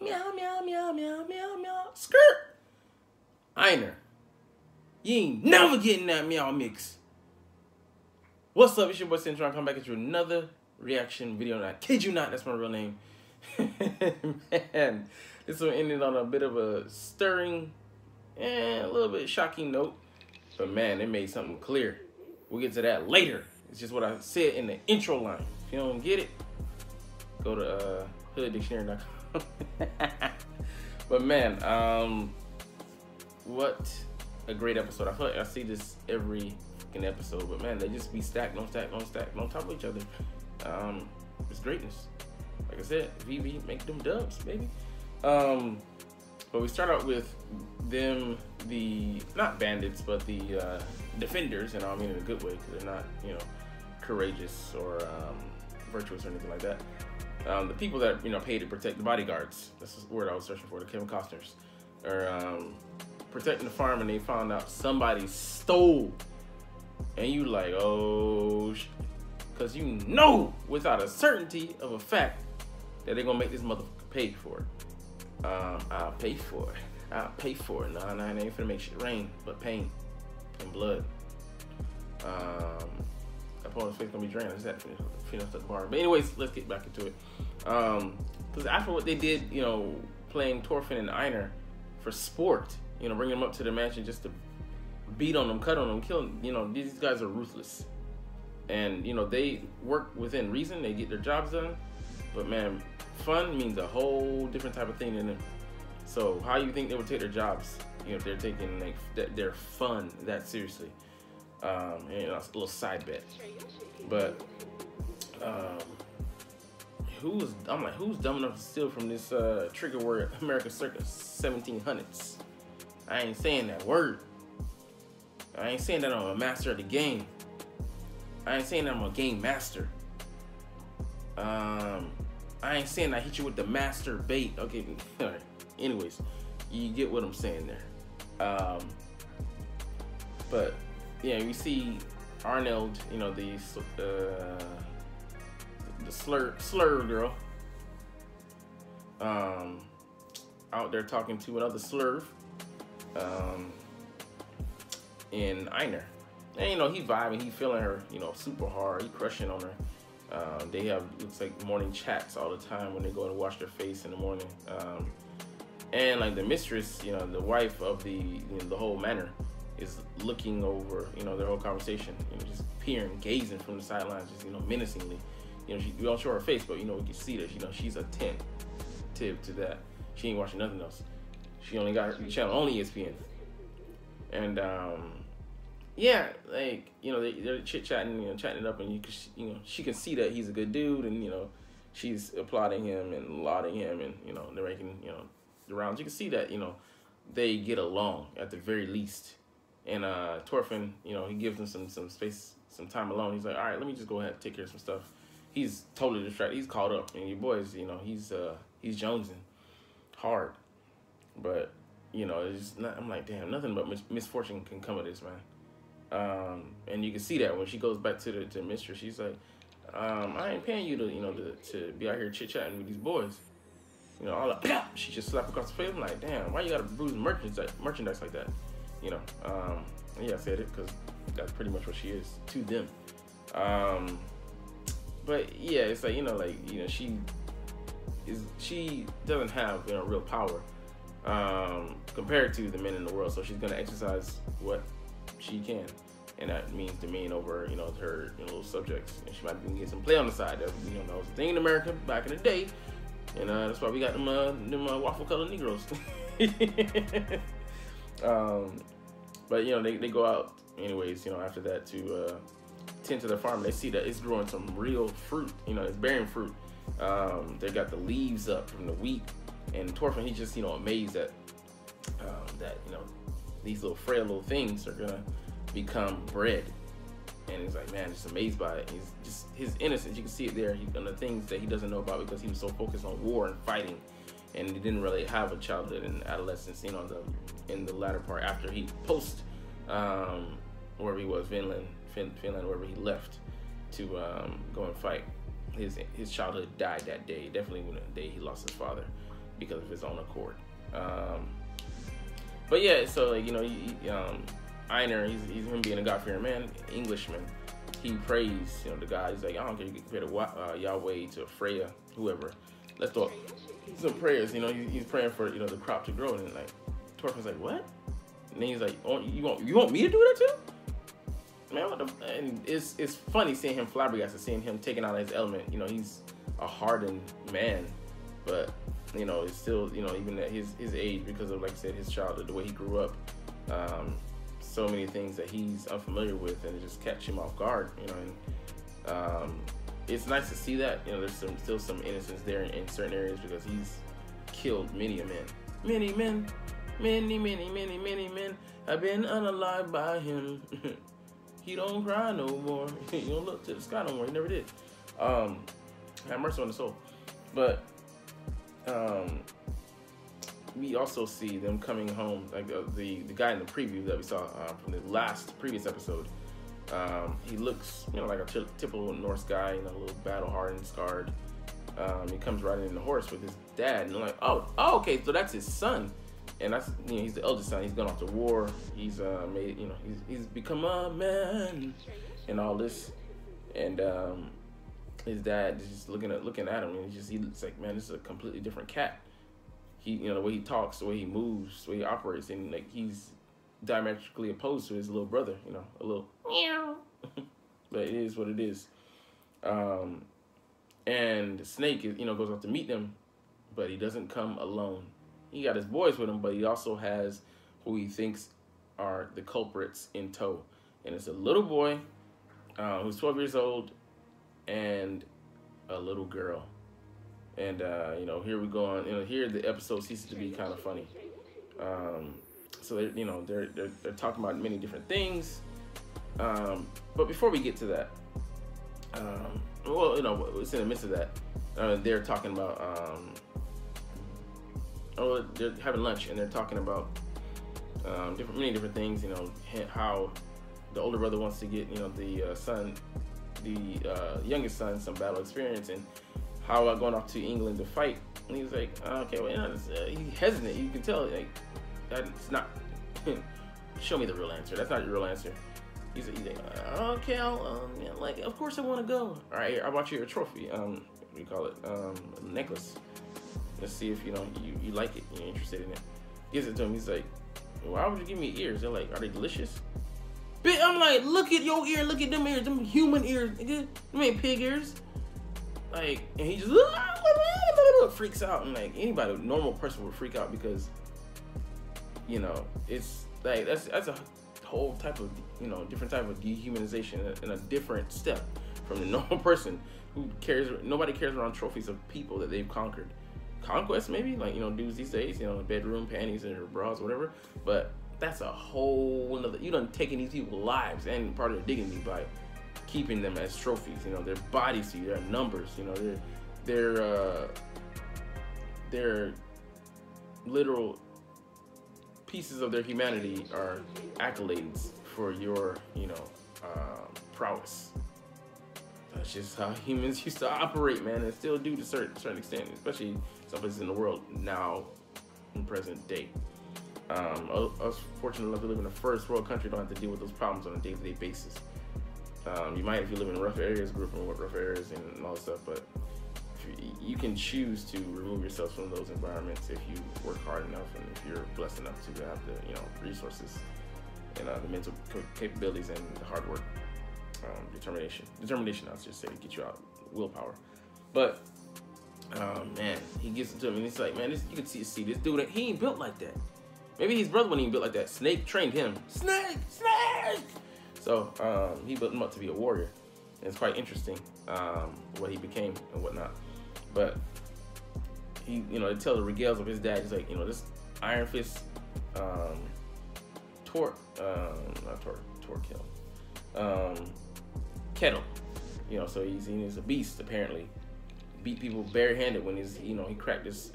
Meow, meow, meow, meow, meow, meow. Skirt. Einer. You ain't never getting that meow mix. What's up? It's your boy Cintron. Come back at you another reaction video. And I kid you not, that's my real name. Man, this one ended on a bit of a stirring and a little bit shocking note. But man, it made something clear. We'll get to that later. It's just what I said in the intro line. If you don't get it, go to hooddictionary.com. But man, what a great episode. I feel like I see this every fucking episode, but man, they just be stacked on top of each other. It's greatness. Like I said, VV, make them dubs, baby. But we start out with them, the not bandits, but the defenders, and I mean in a good way, because they're not, you know, courageous or virtuous or anything like that. The people that, you know, pay to protect the bodyguards, that's the word I was searching for, the Kevin Costners, are protecting the farm, and they found out somebody stole, and you like, oh, because you know without a certainty of a fact that they're gonna make this motherfucker pay for it. I'll pay for it. I'll pay for it. Nah, it ain't finna make shit rain, but pain and blood. Opponent's face gonna be drained. Is that finish the bar? But anyways, let's get back into it. Because after what they did, you know, playing Thorfinn and Einar for sport, you know, bringing them up to the mansion just to beat on them, cut on them, kill them. You know, these guys are ruthless, and you know they work within reason. They get their jobs done. But man, fun means a whole different type of thing than them. So how you think they would take their jobs? You know, if they're taking like their fun that seriously. And, you know, it's a little side bet. But who's dumb enough to steal from this trigger word America circa 1700s? I ain't saying that word. I ain't saying that I'm a master of the game. I ain't saying that I'm a game master. I ain't saying I hit you with the master bait. Okay, all right. Anyways, you get what I'm saying there. But yeah, we see Arnold, you know, the slur girl, out there talking to another slurve, in Einar. And you know, he vibing, he feeling her, you know, super hard, he crushing on her. They have, looks like, morning chats all the time when they go and wash their face in the morning. And like the mistress, you know, the wife of the whole manor is looking over, you know, their whole conversation, you know, just peering, gazing from the sidelines, just, you know, menacingly. You know, we don't show her face, but you know, we can see that, you know, she's attentive to that. She ain't watching nothing else. She only got her channel, only ESPN. And yeah, like, you know, they're chit-chatting, you know, chatting it up, and you know, she can see that he's a good dude, and you know, she's applauding him and lauding him, and you know, they're making, you know, the rounds. You can see that, you know, they get along at the very least. And Thorfinn, you know, he gives him some space, some time alone. He's like, all right, let me just go ahead and take care of some stuff. He's totally distracted. He's caught up, and your boy's, you know, he's jonesing hard. But you know, it's not, I'm like, damn, nothing but misfortune can come of this, man. And you can see that when she goes back to the mistress, she's like, I ain't paying you to, you know, to be out here chit-chatting with these boys. You know, all that, she just slapped across the face. I'm like, damn, why you gotta bruise merchandise like that? You know, yeah, I said it because that's pretty much what she is to them. But yeah, it's like, you know, she doesn't have, you know, real power compared to the men in the world. So she's gonna exercise what she can, and that means demean over, you know, her, you know, little subjects. And she might even get some play on the side. That, you know, that was a thing in America back in the day, and that's why we got them waffle colored Negroes. But you know, they go out anyways, you know, after that to tend to the farm. They see that it's growing some real fruit, you know, it's bearing fruit. They got the leaves up from the wheat, and Thorfinn, he's just, you know, amazed that that, you know, these little frail little things are gonna become bread. And he's like, man, just amazed by it. He's just, his innocence, you can see it there, and the things that he doesn't know about because he was so focused on war and fighting, and he didn't really have a childhood and adolescence, you know, in the latter part after he wherever he was, Vinland, wherever he left to go and fight. His childhood died that day, definitely when the day he lost his father. because of his own accord. But yeah, so like, you know, Einar, he's him being a God-fearing man, Englishman. He prays, you know, the God. He's like, I don't care, you can compare to Yahweh, to Freya, whoever. Let's throw some prayers. You know, he's praying for, you know, the crop to grow, and like Thorfinn's like, what? And then he's like, oh, you want me to do that too? Man, what the? And it's funny seeing him flabbergasted, seeing him taking out his element. You know, he's a hardened man, but you know, it's still, you know, even at his age, because of, like I said, his childhood, the way he grew up, so many things that he's unfamiliar with, and it just catch him off guard. You know, and it's nice to see that. You know, there's still some innocence there in certain areas, because he's killed many a man, many men, many men have been unalived by him. He don't cry no more. He don't look to the sky no more. He never did. Have mercy on the soul. But we also see them coming home, like the guy in the preview that we saw from the previous episode. He looks, you know, like a typical Norse guy, you know, a little battle-hardened, scarred. He comes riding in the horse with his dad, and I'm like, oh, okay, so that's his son, and that's, you know, he's the eldest son. He's gone off to war. He's made, you know, he's become a man, and all this, and his dad is just looking at him, and he looks like, man, this is a completely different cat. He, you know, the way he talks, the way he moves, the way he operates, and like he's diametrically opposed to his little brother, you know, a little meow. But it is what it is. And Snake, you know, goes off to meet them, but he doesn't come alone. He got his boys with him, but he also has who he thinks are the culprits in tow, and it's a little boy who's 12 years old and a little girl. And you know, here we go on. You know, here the episode ceases to be kind of funny. So they, you know, they're talking about many different things. But before we get to that, well, you know, it's in the midst of that. They're talking about they're having lunch, and they're talking about many different things. You know, how the older brother wants to get, you know, the youngest son some battle experience, and how about going off to England to fight. And he's like, okay, well, you know, he's hesitant. You can tell, like, that's not. Show me the real answer. That's not your real answer. He's like, okay, like, of course I want to go. All right, here, I bought you a trophy. What do you call it? A necklace. Let's see if, you know, you like it. You're interested in it. Gives it to him. He's like, why would you give me ears? They're like, are they delicious? I'm like, look at your ear. Look at them ears. Them human ears. Them ain't pig ears. Like, and he just freaks out. And like, anybody, normal person would freak out, because, you know, it's like, that's a whole type of, you know, different type of dehumanization, and a different step from the normal person who cares. Nobody cares around trophies of people that they've conquered. Conquest, maybe, like, you know, dudes these days, you know, bedroom panties and bras, whatever. But that's a whole another. You done taking these people's lives and part of their dignity by keeping them as trophies. You know, their bodies to you, their numbers. You know, their literal pieces of their humanity are accolades for your, you know, prowess. That's just how humans used to operate, man, and still do to a certain extent, especially some places in the world now, in present day. Us fortunate enough to live in a first world country don't have to deal with those problems on a day-to-day basis. You might, if you live in rough areas, grew up in rough areas and all that stuff, but you can choose to remove yourself from those environments if you work hard enough, and if you're blessed enough to have the, you know, resources and the mental capabilities and the hard work, determination, I was just saying, get you out, willpower. But man, he gets into him, and it's like, man, you can see this dude, he ain't built like that. Maybe his brother wasn't even built like that. Snake trained him. Snake. So he built him up to be a warrior. And it's quite interesting what he became and whatnot. But he, you know, to tell the regales of his dad, he's like, you know, this Iron Fist kettle. You know, so he's a beast apparently. Beat people barehanded when he's, you know, he cracked his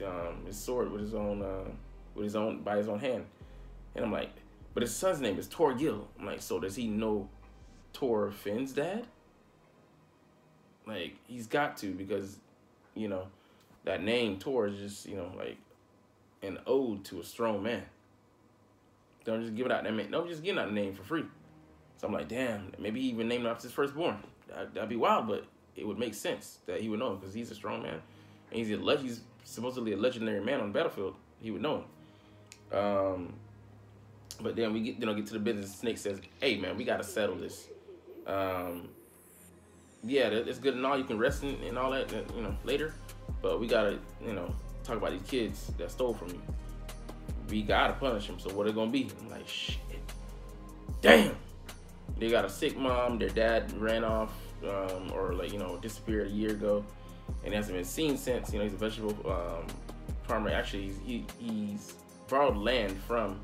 sword with his own by his own hand. And I'm like, but his son's name is Torgil. I'm like, so does he know Thor Finn's dad? Like, he's got to, because, you know, that name Thor is just, you know, like an ode to a strong man. Don't just give it out that man. Don't just give out the name for free. So I'm like, damn, maybe he even named him after his firstborn. That'd be wild, but it would make sense that he would know him because he's a strong man. And he's supposedly a legendary man on the battlefield. He would know him. But then we get to the business. Snake says, hey, man, we got to settle this. Yeah, it's good and all. You can rest and all that, later. But we got to, talk about these kids that stole from you. We got to punish them. So what it going to be? I'm like, shit. Damn. They got a sick mom. Their dad ran off or, disappeared a year ago. And hasn't been seen since. He's a vegetable farmer. Actually, he's borrowed land from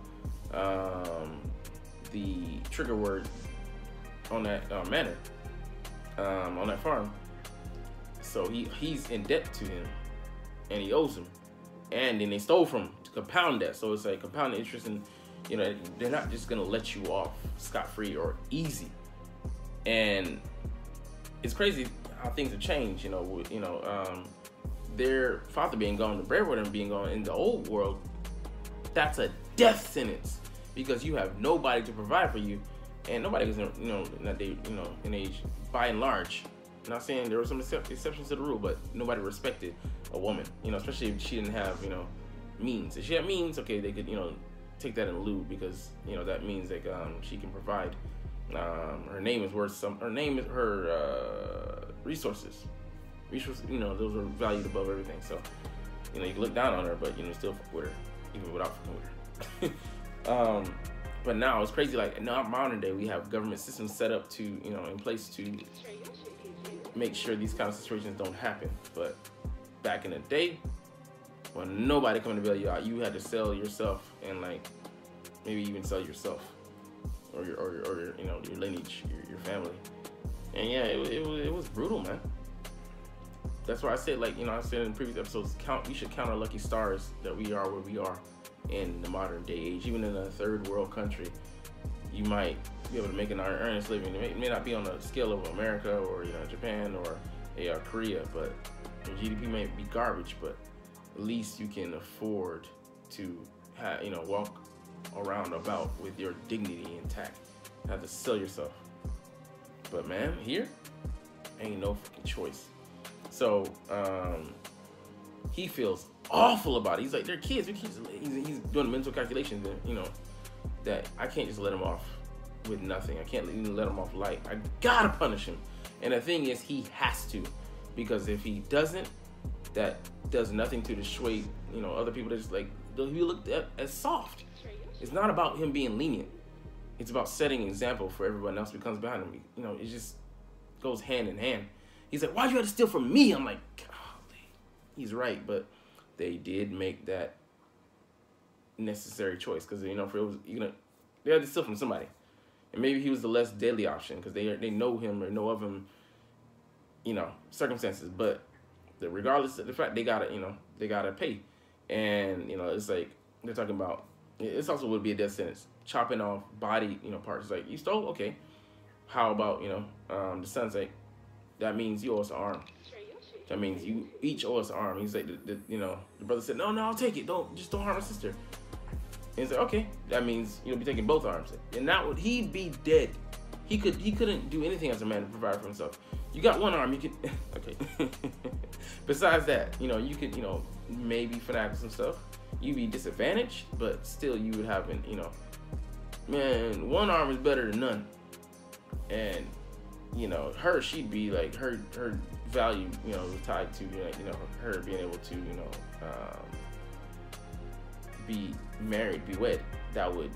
the trigger word on that manor, on that farm. So he's in debt to him, and he owes him. And then they stole from him to compound that. So it's like compounded interest, and they're not just gonna let you off scot-free or easy. And it's crazy how things have changed. Their father being gone, the breadwinner being gone in the old world, that's a death sentence because you have nobody to provide for you, and nobody is, in age, by and large. I'm not saying there were some exceptions to the rule, but nobody respected a woman, especially if she didn't have, means. If she had means, okay, they could, take that in lieu because, that means like she can provide. Her name is worth some. Her name is her resources. Resources, those are valued above everything. So, you can look down on her, but still fuck with her, even without fucking with her. But now it's crazy. Like now, modern day, we have government systems set up to, in place to make sure these kind of situations don't happen. But back in the day, when nobody coming to bail you out, you had to sell yourself and maybe even sell yourself or your your lineage, your family. And yeah, it was brutal, man. That's why I said, I said in previous episodes, we should count our lucky stars that we are where we are in the modern day age. Even in a third world country, you might be able to make an earnest living. It may not be on the scale of America or Japan or Korea, but your GDP may be garbage, but at least you can afford to walk around about with your dignity intact. You have to sell yourself. But man, here ain't no fucking choice. So he feels awful about it. He's like, they're kids. He's doing mental calculations that, that I can't just let him off with nothing. I can't even let him off light. I gotta punish him. And the thing is, he has to, because if he doesn't, that does nothing to dissuade, other people that just they'll be looked at as soft. It's not about him being lenient. It's about setting an example for everyone else who comes behind him. It just goes hand in hand. He's like, why'd you have to steal from me? I'm like, golly, he's right, but they did make that necessary choice because they had to steal from somebody, and maybe he was the less deadly option because they know him or know of him, circumstances. But regardless of the fact, they gotta pay, and it's like they're talking about. It's also would be a death sentence, chopping off body parts. Like you stole, okay. How about the son's like, that means you owe us an arm. That means you each owe us an arm. He's like, the brother said, no, I'll take it. Don't harm my sister. And he's like, okay, that means you'll be taking both arms. And that he'd be dead. He couldn't do anything as a man to provide for himself. You got one arm, you could, okay. Besides that, you could, maybe finagle some stuff. You'd be disadvantaged, but still you would have man, one arm is better than none. And she'd be like her value, tied to her being able to be married, be wed. That would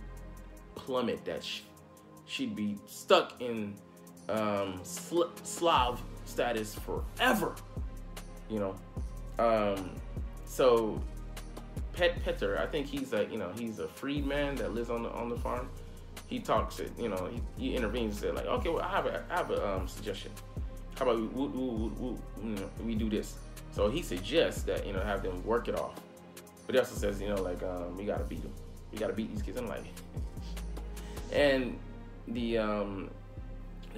plummet that she'd be stuck in Slav status forever. So Petter, I think he's he's a freedman that lives on the farm. He talks it, he intervenes and said like, okay, well, I have a suggestion. How about we do this? So he suggests that have them work it off, but he also says we gotta beat them. We gotta beat these kids. I'm like, and the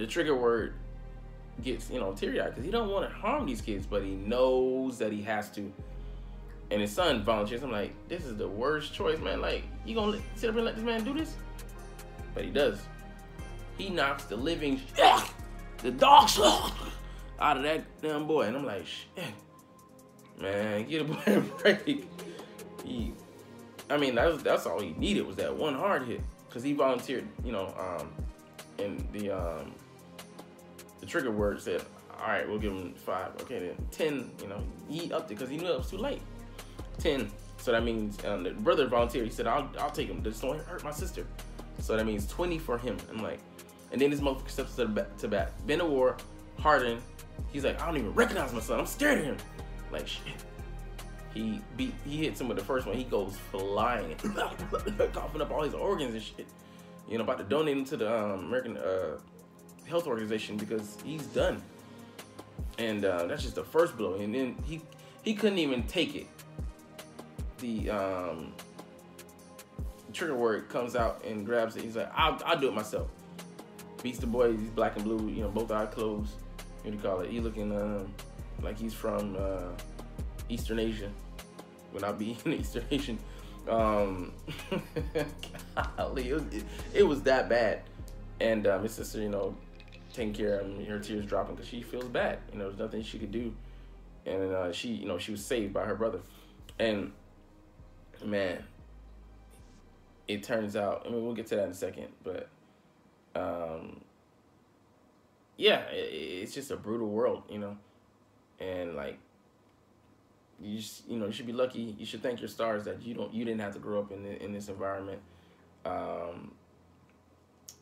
trigger word gets teary-eyed because he don't want to harm these kids, but he knows that he has to. And his son volunteers. I'm like, this is the worst choice, man. Like, you gonna sit up and let this man do this? But he does. He knocks the living the dog out of that damn boy. And I'm like, shit. Man, get a boy a break. I mean, that's all he needed was that one hard hit. Because he volunteered, you know, and the trigger word said, all right, we'll give him 5. Okay, then 10, you know, he upped it because he knew it was too late. 10. So that means the brother volunteered. He said, I'll take him. Just don't hurt my sister. So that means 20 for him. I'm like, and then this motherfucker steps to bat. Ben of War, Harden. He's like, I don't even recognize my son. I'm scared of him. Like, shit. He hits him with the first one. He goes flying, coughing up all his organs and shit. You know, about to donate him to the American Health Organization because he's done. And that's just the first blow. And then he couldn't even take it. The trigger word comes out and grabs it. He's like, I'll do it myself. Beats the boy. He's black and blue. You know, both eyes closed. What do you call it? He looking like he's from Eastern Asia. When I be in Eastern Asian. Golly, it was that bad. And his sister, you know, taking care of him, her tears dropping because she feels bad. You know, there's nothing she could do. And she, you know, she was saved by her brother. And man, it turns out, I mean, we'll get to that in a second, but yeah, it's just a brutal world, you know. And like, you know, you should be lucky. You should thank your stars that you didn't have to grow up in this environment.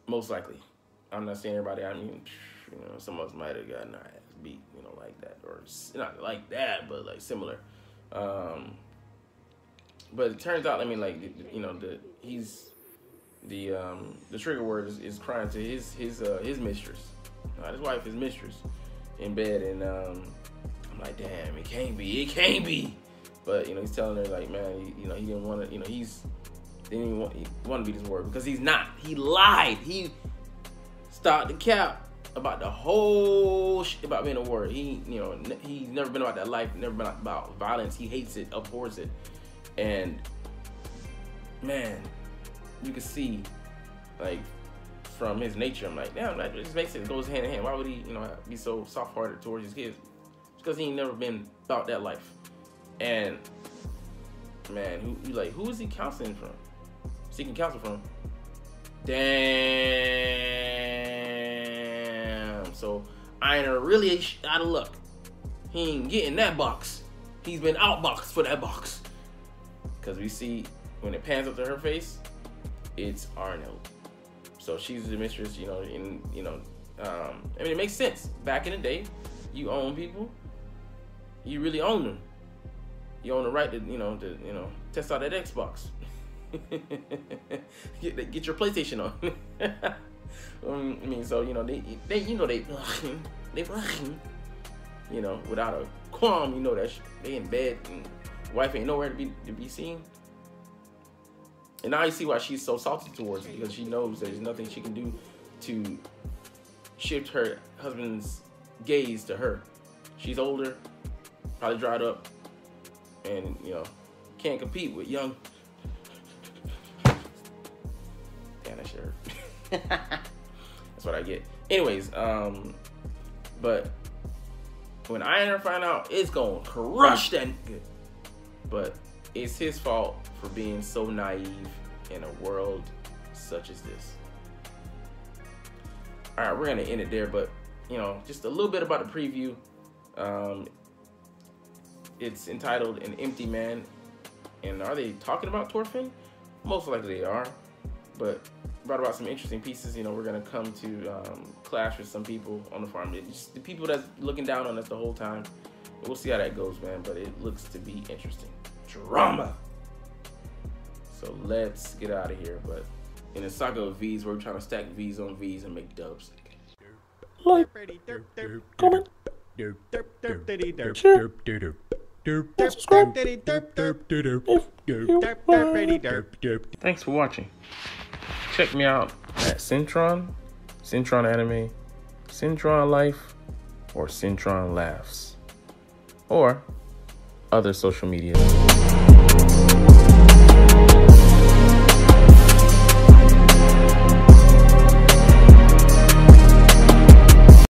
Most likely, I'm not saying everybody. I mean, you know, some of us might have gotten our ass beat, you know, like that, or not like that, but like similar. But it turns out, I mean, like, you know, the trigger word is crying to his mistress, his wife, his mistress, in bed, and I'm like, damn, it can't be. But you know, he's telling her like, man, you know, he didn't want to, you know, he didn't want to be this word because he's not. He lied. He started the cap about the whole shit about being a warrior. He, you know, he's never been about that life. Never been about violence. He hates it, abhors it, and man, you can see like from his nature. I'm like, damn, that just makes it goes hand in hand. Why would he, you know, be so soft-hearted towards his kids? Because he ain't never been about that life. And man, who is he counseling from? Seeking counsel from? Damn. So Einer really out of luck. He ain't getting that box. He's been outboxed for that box. Because we see when it pans up to her face, it's Arnold. So she's the mistress, you know, and you know, I mean, it makes sense. Back in the day, you own people. You really own them. You own the right to, you know, test out that Xbox. get your PlayStation on. I mean, so you know, they you know, they you know, without a qualm, you know that they in bed and wife ain't nowhere to be seen. And now you see why she's so salty towards it, because she knows there's nothing she can do to shift her husband's gaze to her. She's older, probably dried up, and you know, can't compete with young. Damn, that shit hurt. That's what I get. Anyways, but when Einer find out, it's gonna crush that nigga. But it's his fault for being so naive in a world such as this. All right, we're gonna end it there, but you know, just a little bit about the preview. It's entitled "An Empty Man," and are they talking about Thorfinn? Most likely they are, but brought about some interesting pieces. You know, we're gonna come to clash with some people on the farm. It's just the people that's looking down on us the whole time. We'll see how that goes, man. But it looks to be interesting. Drama. So let's get out of here. But in a saga of V's, we're trying to stack V's on V's and make dubs. Like, comment, share, and subscribe Thanks for watching. Check me out at Cintron, Cintron Anime, Cintron Life, or Cintron Laughs, or other social media.